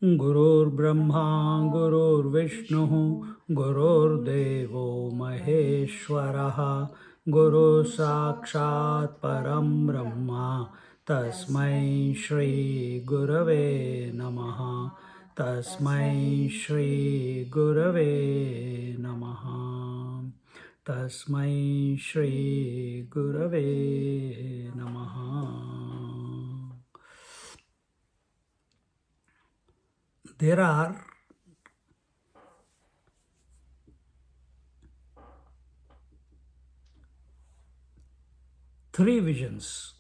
Gurur Brahma, Gurur Vishnu, Gurur Devo Maheshwaraha, Guru Sakshat Param Brahma, Tasmai Shri Gurave Namaha, Tasmai Shri Gurave Namaha, Tasmai Shri Gurave Namaha. There are three visions.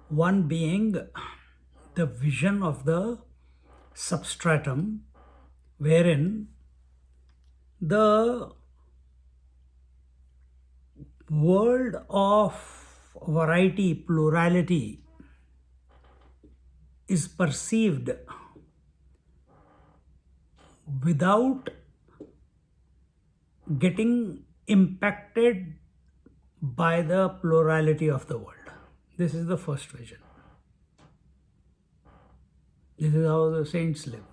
One being the vision of the substratum, wherein the world of variety, plurality is perceived without getting impacted by the plurality of the world. This is the first vision. This is how the saints live.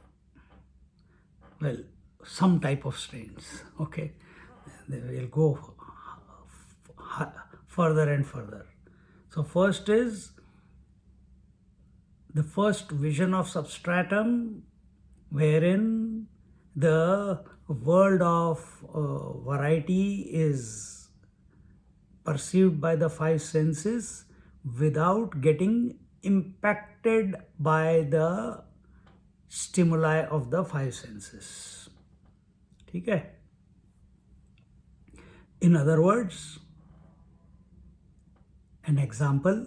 Well, some type of saints, okay? They will go further and further. So first is the first vision of substratum, wherein the world of variety is perceived by the five senses without getting impacted by the stimuli of the five senses. Okay? In other words, an example,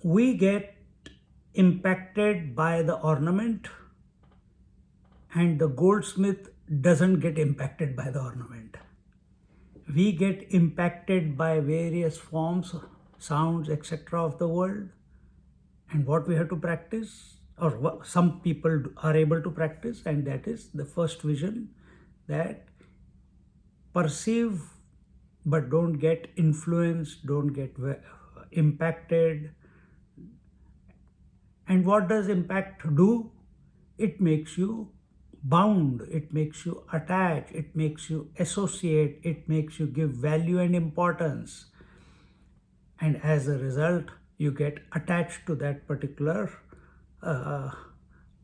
we get impacted by the ornament and the goldsmith doesn't get impacted by the ornament. We get impacted by various forms, sounds, etc. of the world, and what we have to practice, or what some people are able to practice, and that is the first vision, that perceive but don't get influenced, don't get impacted. And what does impact do? It makes you bound, it makes you attach, it makes you associate, it makes you give value and importance. And as a result, you get attached to that particular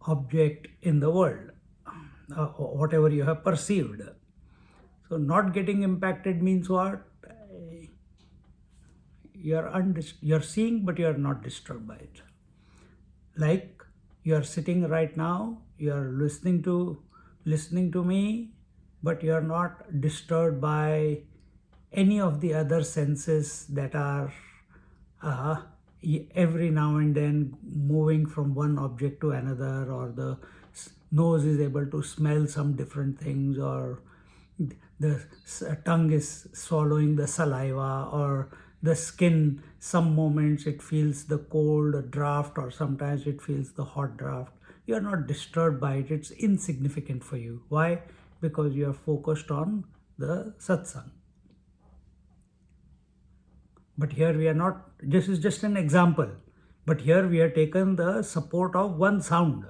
object in the world, whatever you have perceived. So not getting impacted means what? You're seeing, but you're not disturbed by it. Like you're sitting right now, you're listening to me, but you're not disturbed by any of the other senses that are every now and then moving from one object to another, or the nose is able to smell some different things, or the tongue is swallowing the saliva, or the skin, some moments it feels the cold draft, or sometimes it feels the hot draft. You are not disturbed by it. It's insignificant for you. Why? Because you are focused on the satsang. But here we are not, this is just an example. But here we have taken the support of one sound.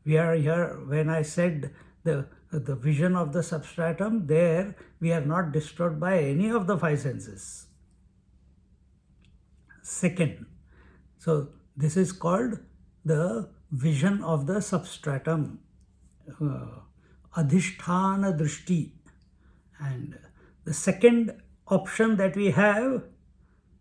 We are here, when I said the vision of the substratum, there we are not disturbed by any of the five senses. Second, so this is called the vision of the substratum, adhishthana drishti. And the second option that we have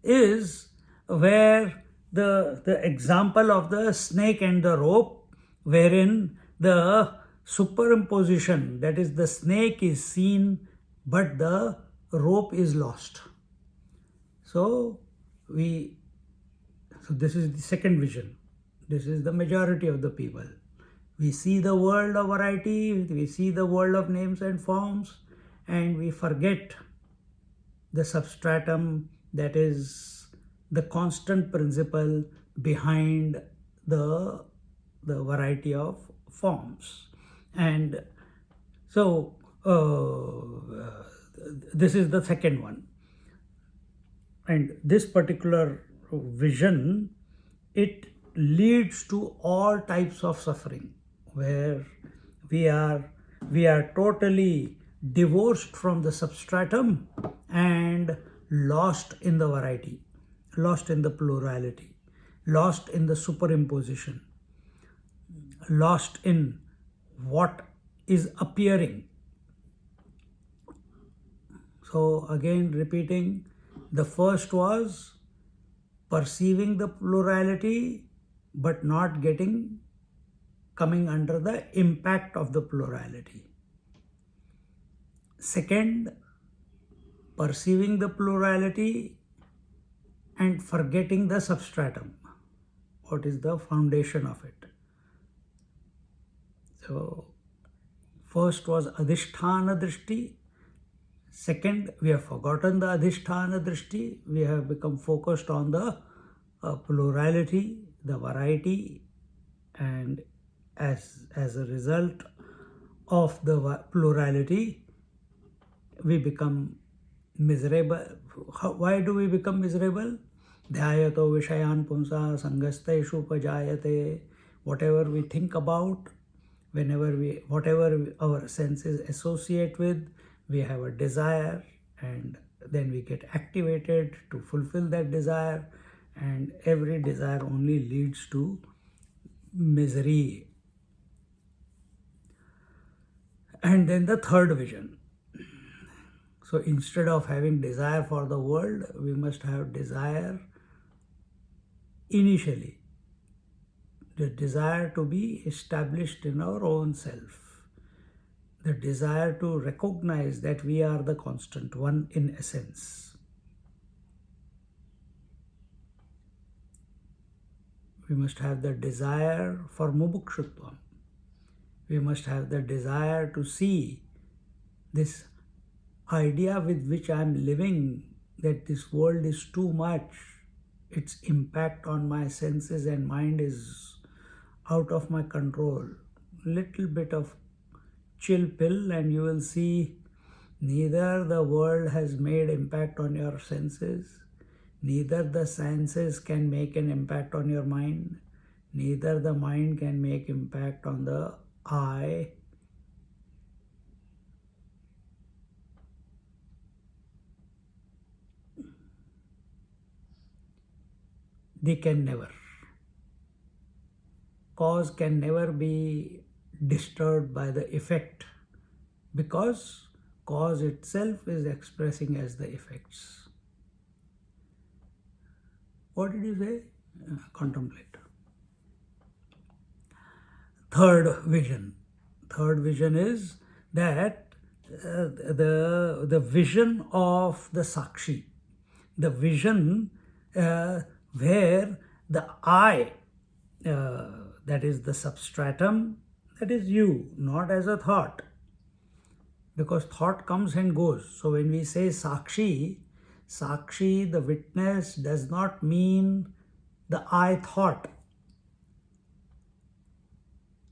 is where the example of the snake and the rope, wherein the superimposition, that is the snake is seen but the rope is lost. So this is the second vision. This is the majority of the people. We see the world of variety, we see the world of names and forms, and we forget the substratum, that is the constant principle behind the variety of forms. And so this is the second one. And this particular vision, it leads to all types of suffering, where we are totally divorced from the substratum and lost in the variety, lost in the plurality, lost in the superimposition, lost in what is appearing. So again repeating, the first was perceiving the plurality but not coming under the impact of the plurality. Second, perceiving the plurality and forgetting the substratum. What is the foundation of it? So first was adhisthana drishti. Second, we have forgotten the adhisthana drishti. We have become focused on the plurality, the variety, and as a result of the plurality, we become miserable. Why do we become miserable? Dhyayato vishayan punsa sangasteshu upajayate. Whatever we think about, whatever our senses associate with, we have a desire, and then we get activated to fulfill that desire, and every desire only leads to misery. And then the third vision. So instead of having desire for the world, we must have desire initially, the desire to be established in our own self, the desire to recognize that we are the constant one in essence. We must have the desire for mumukshutvam. We must have the desire to see this idea with which I am living, that this world is too much. Its impact on my senses and mind is out of my control. Little bit of chill pill and you will see neither the world has made impact on your senses, neither the senses can make an impact on your mind, neither the mind can make impact on the I. They can never. Cause can never be disturbed by the effect, because cause itself is expressing as the effects. What did you say? Contemplate. Third vision. Third vision is that the vision of the Sakshi, the vision where the I, that is the substratum, that is you, not as a thought, because thought comes and goes. So when we say Sakshi, Sakshi, the witness, does not mean the I thought.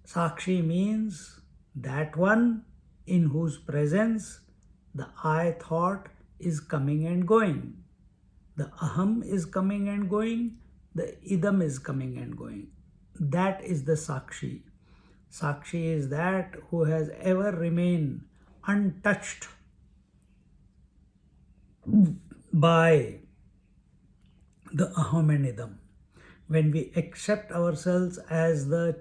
Sakshi means that one in whose presence the I thought is coming and going. The aham is coming and going, the idam is coming and going. That is the Sakshi. Sakshi is that who has ever remained untouched by the aham and idam. When we accept ourselves as the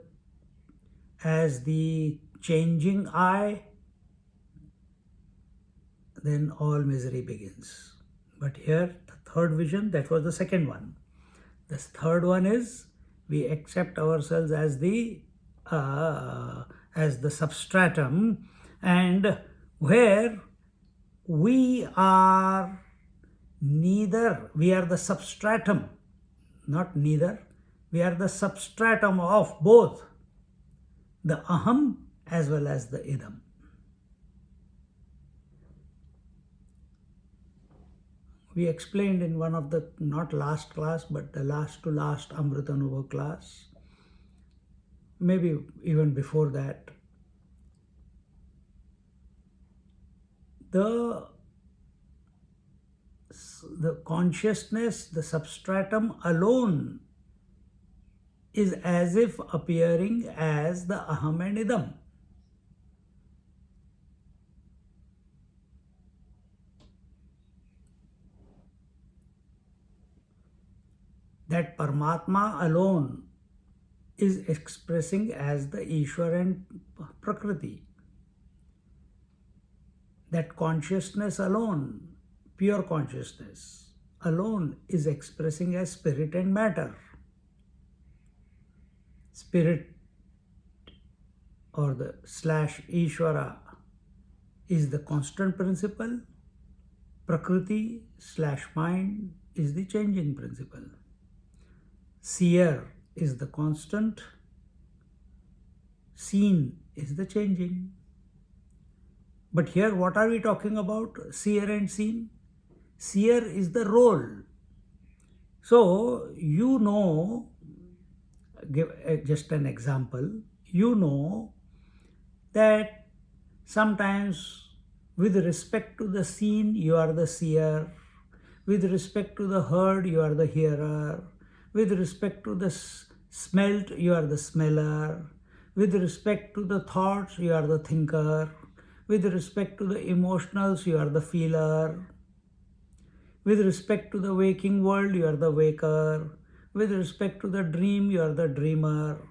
changing I, then all misery begins. But here, the third vision, that was the second one. The third one is we accept ourselves as the substratum, and where we are the substratum, not neither. We are the substratum of both the aham as well as the idam. We explained in one of the, not last class, but the last to last Amritanubha class, maybe even before that, the consciousness, the substratum alone is as if appearing as the aham and idam. That Paramatma alone is expressing as the Ishwar and Prakriti. That consciousness alone, pure consciousness alone, is expressing as spirit and matter. Spirit or the slash Ishvara is the constant principle. Prakriti slash mind is the changing principle. Seer is the constant. Seen is the changing. But here what are we talking about? Seer and seen? Seer is the role. So you know, give just an example, you know that sometimes with respect to the seen, you are the seer. With respect to the heard, you are the hearer. With respect to the smelt, you are the smeller. With respect to the thoughts, you are the thinker. With respect to the emotionals, you are the feeler. With respect to the waking world, you are the waker. With respect to the dream, you are the dreamer.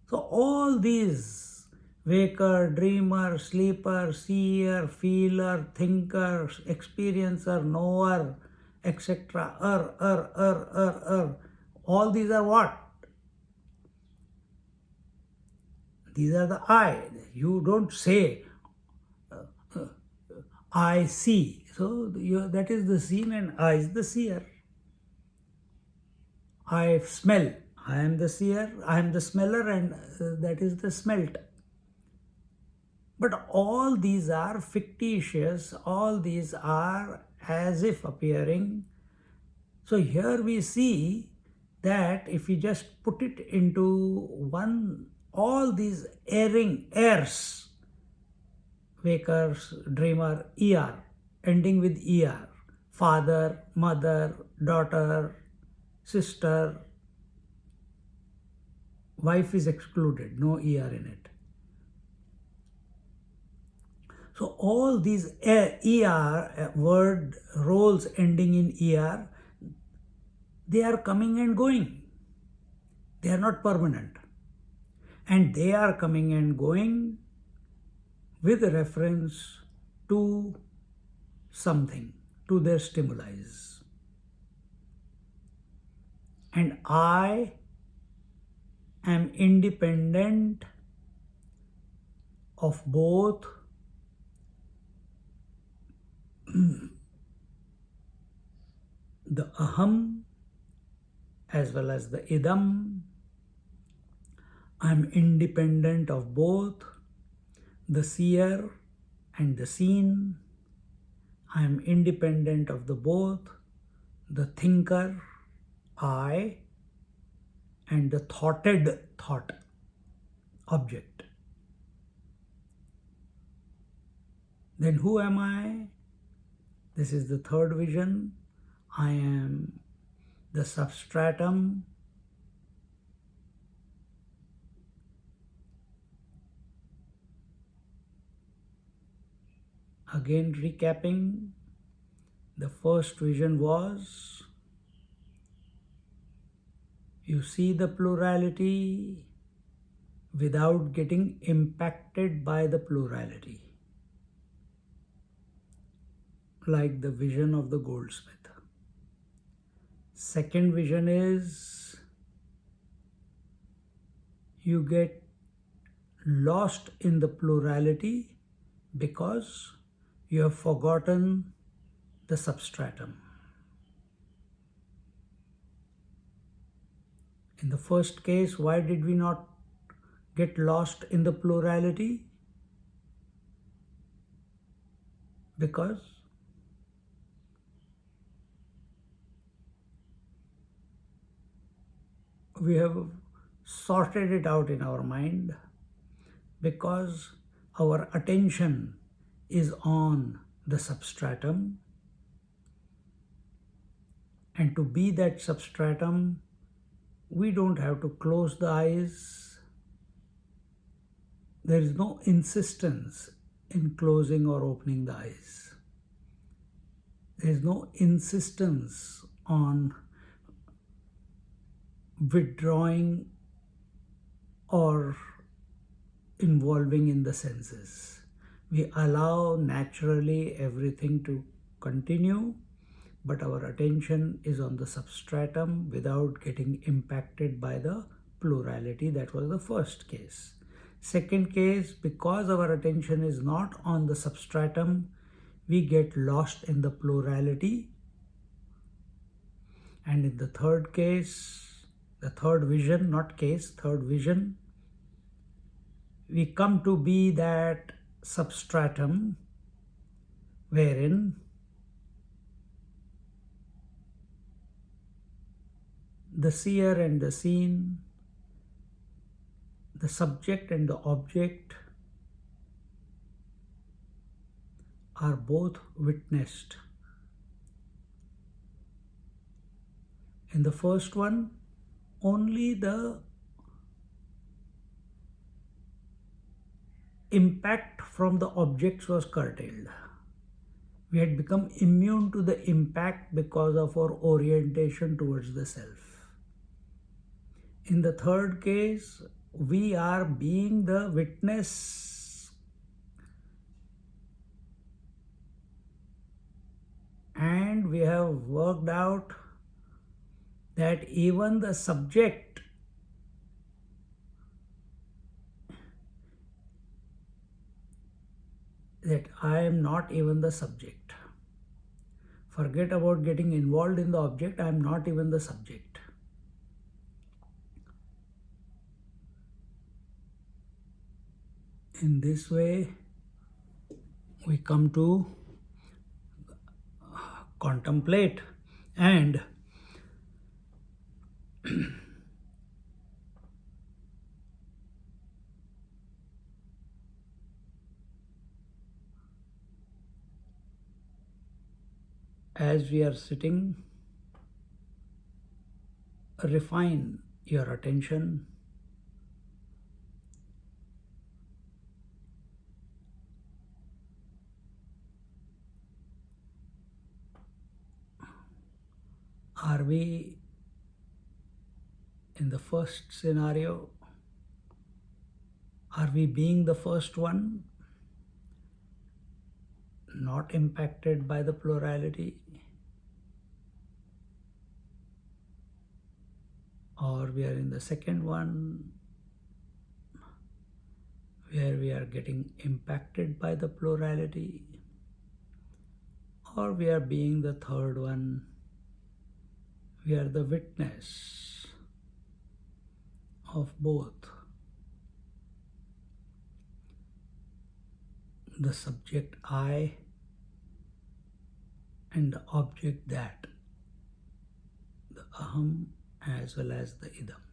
So all these, waker, dreamer, sleeper, seer, feeler, thinker, experiencer, knower, etc. All these are what? These are the I. You don't say, I see. So that is the seen and I is the seer. I smell. I am the seer. I am the smeller and that is the smelt. But all these are fictitious. All these are as if appearing. So here we see that if we just put it into one, all these airs, wakers, dreamer, ER, ending with ER, father, mother, daughter, sister, wife is excluded, no ER in it. So all these ER, word roles ending in ER, they are coming and going. They are not permanent. And they are coming and going with reference to something, to their stimuli. And I am independent of both the aham as well as the idam. I am independent of both the seer and the seen. I am independent of the both the thinker, I, and the thoughted thought, object. Then who am I? This is the third vision. I am the substratum. Again recapping, the first vision was, you see the plurality without getting impacted by the plurality, like the vision of the goldsmith. Second vision is, you get lost in the plurality because you have forgotten the substratum. In the first case, why did we not get lost in the plurality? Because we have sorted it out in our mind, because our attention is on the substratum, and to be that substratum, we don't have to close the eyes. There is no insistence in closing or opening the eyes. There is no insistence on withdrawing or involving in the senses. We allow naturally everything to continue, but our attention is on the substratum without getting impacted by the plurality. That was the first case. Second case, because our attention is not on the substratum, we get lost in the plurality. And in the third case, the third vision, not case, third vision, we come to be that substratum wherein the seer and the seen, the subject and the object are both witnessed. In the first one, only the impact from the objects was curtailed. We had become immune to the impact because of our orientation towards the self. In the third case, we are being the witness, and we have worked out that even the subject that I am not even the subject. Forget about getting involved in the object, I am not even the subject. In this way, we come to contemplate, and as we are sitting, refine your attention Are we in the first scenario? Are we being the first one, not impacted by the plurality? Or we are in the second one, where we are getting impacted by the plurality? Or we are being the third one, we are the witness of both the subject I and the object that, the aham as well as the idam.